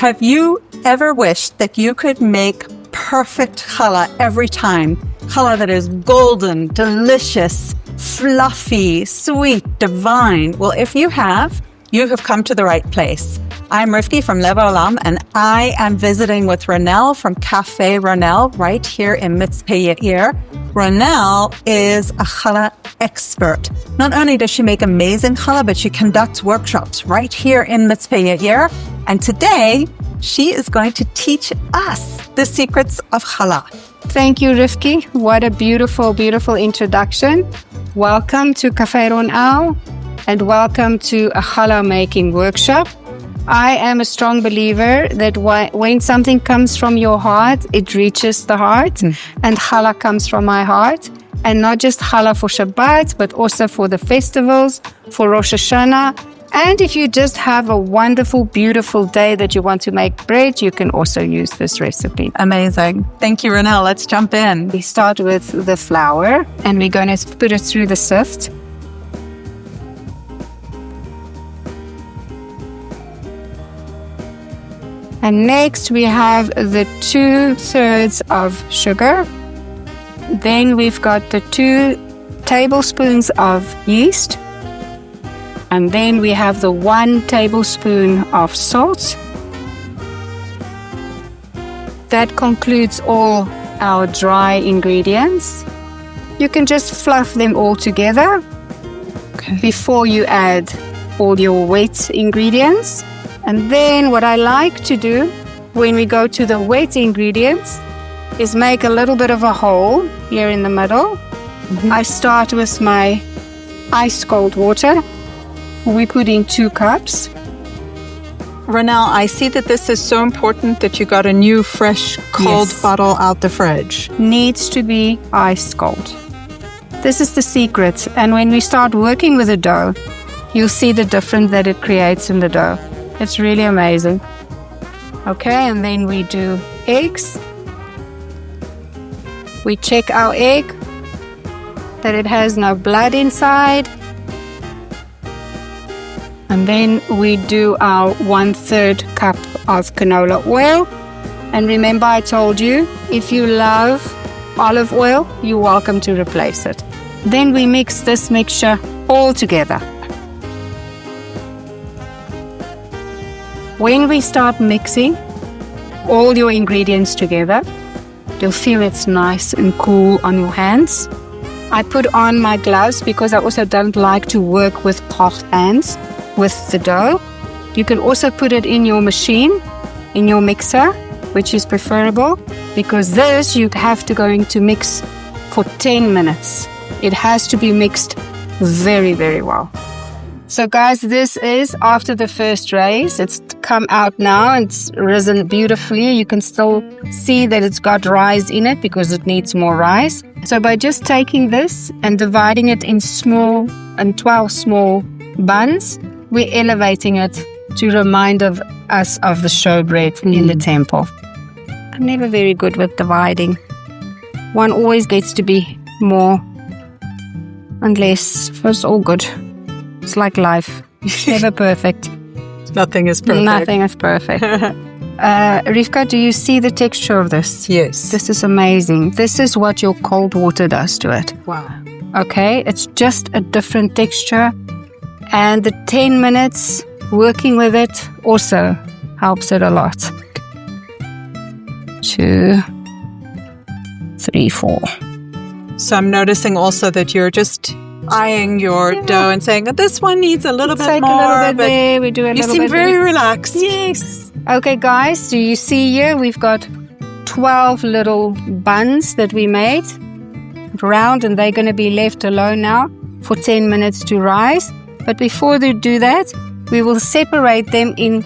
Have you ever wished that you could make perfect challah every time? Challah that is golden, delicious, fluffy, sweet, divine. Well, if you have come to the right place. I'm Rivki from Lev Haolam, and I am visiting with Ronelle from Cafe Ronelle right here in Mitzpeh Yair. Ronelle is a challah expert. Not only does she make amazing challah, but she conducts workshops right here in Mitzpeh Yair. And today, she is going to teach us the secrets of challah. Thank you, Rivki. What a beautiful, beautiful introduction. Welcome to Cafe Ronelle, and welcome to a challah making workshop. I am a strong believer that when something comes from your heart, it reaches the heart, and challah comes from my heart. And not just challah for Shabbat, but also for the festivals, for Rosh Hashanah. And if you just have a wonderful, beautiful day that you want to make bread, you can also use this recipe. Amazing. Thank you, Ronelle. Let's jump in. We start with the flour, and we're going to put it through the sift. And next we have the 2/3 of sugar. Then we've got the 2 tablespoons of yeast. And then we have the 1 tablespoon of salt. That concludes all our dry ingredients. You can just fluff them all together before you add all your wet ingredients. And then what I like to do when we go to the wet ingredients is make a little bit of a hole here in the middle. I start with my ice cold water. We put in 2 cups. Ronelle, I see that this is so important that you got a new, fresh, cold bottle out the fridge. Needs to be ice cold. This is the secret. And when we start working with the dough, you'll see the difference that it creates in the dough. It's really amazing. Okay, and then we do eggs. We check our egg, that it has no blood inside. And then we do our 1/3 cup of canola oil. And remember, I told you, if you love olive oil, you're welcome to replace it. Then we mix this mixture all together. When we start mixing all your ingredients together, you'll feel it's nice and cool on your hands. I put on my gloves because I also don't like to work with hot hands with the dough. You can also put it in your machine, in your mixer, which is preferable, because this you have to going to mix for 10 minutes. It has to be mixed very, very well. So guys, this is after the first raise. It's come out now and it's risen beautifully. You can still see that it's got rice in it because it needs more rice. So by just taking this and dividing it in 12 small buns, we're elevating it to remind us of the showbread in the temple. I'm never very good with dividing. One always gets to be more and less. It's all good. It's like life. It's never perfect. Nothing is perfect. Nothing is perfect. Rivka, do you see the texture of this? Yes. This is amazing. This is what your cold water does to it. Wow. Okay, it's just a different texture. And the 10 minutes working with it also helps it a lot. 2, 3, 4. So I'm noticing also that you're just eyeing your dough and saying, this one needs a little bit more. A little bit there, we do a little bit. You seem very relaxed. Yes. Okay, guys, so you see here we've got 12 little buns that we made round, and they're going to be left alone now for 10 minutes to rise. But before we do that, we will separate them in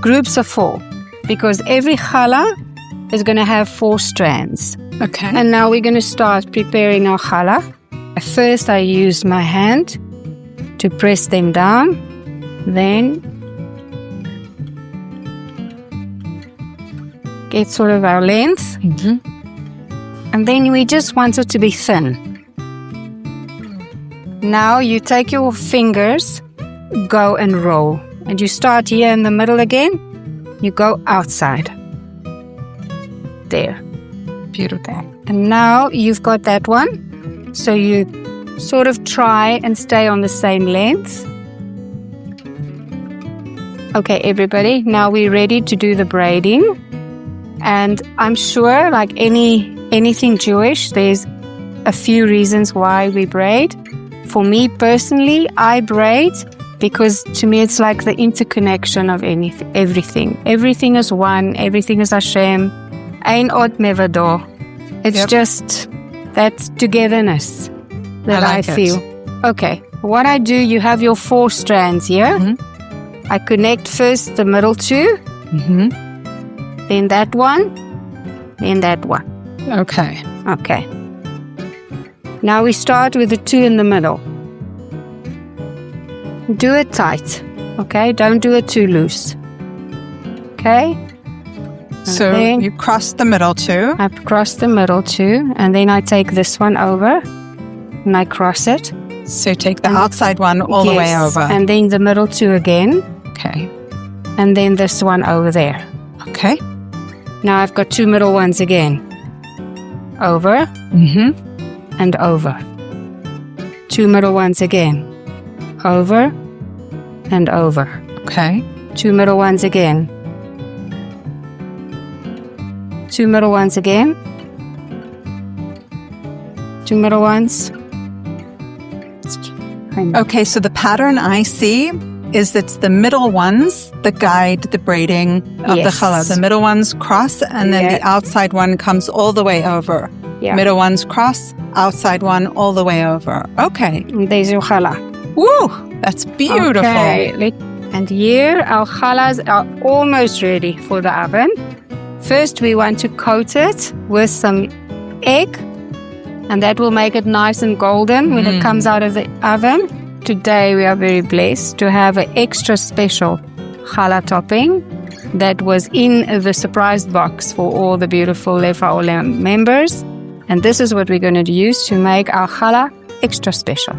groups of 4, because every challah is going to have 4 strands. Okay. And now we're going to start preparing our challah. First, I used my hand to press them down. Then get sort of our length. And then we just want it to be thin. Now you take your fingers, go and roll. And you start here in the middle again. you go outside. There. Beautiful. And now you've got that one. So you sort of try and stay on the same length. Okay, everybody, now we're ready to do the braiding. And I'm sure, like anything Jewish, there's a few reasons why we braid. For me personally, I braid because to me it's like the interconnection of everything. Everything is one, everything is Hashem. Ein od mevado. It's just that togetherness that I feel. Okay, what I do, you have your 4 strands here. I connect first the middle 2, then that one, then that one. Okay. Okay. Now we start with the 2 in the middle. Do it tight, okay? Don't do it too loose. Okay? So you cross the middle 2. I cross the middle 2, and then I take this one over, and I cross it. So you take the outside one all the way over. And then the middle 2 again. Okay. And then this one over there. Okay. Now I've got 2 middle ones again. Over. And over. 2 middle ones again. Over. And over. Okay. 2 middle ones again. 2 middle ones again. 2 middle ones. Okay, so the pattern I see is it's the middle ones that guide the braiding of the challah. The middle ones cross, and then the outside one comes all the way over. Middle ones cross, outside one all the way over. Okay. There's your challah. Woo! That's beautiful. Okay. And here our challahs are almost ready for the oven. First, we want to coat it with some egg, and that will make it nice and golden when it comes out of the oven. Today, we are very blessed to have an extra special Challah Topping that was in the surprise box for all the beautiful Lev Haolam members. And this is what we're going to use to make our challah extra special.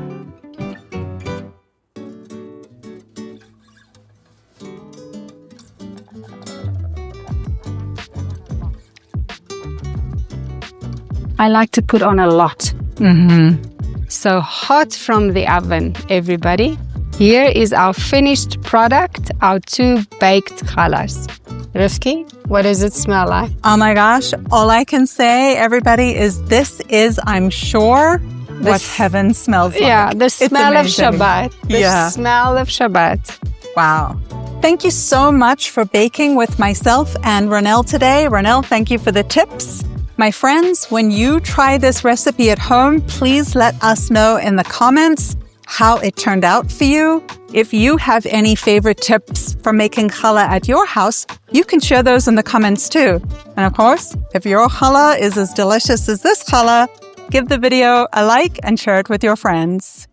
I like to put on a lot. So hot from the oven, everybody. Here is our finished product, our 2 baked challahs. Rivki, what does it smell like? Oh my gosh, all I can say, everybody, is this is, I'm sure, what heaven smells like. Yeah, the smell of Shabbat. The smell of Shabbat. Wow. Thank you so much for baking with myself and Ronelle today. Ronelle, thank you for the tips. My friends, when you try this recipe at home, please let us know in the comments how it turned out for you. If you have any favorite tips for making challah at your house, you can share those in the comments too. And of course, if your challah is as delicious as this challah, give the video a like and share it with your friends.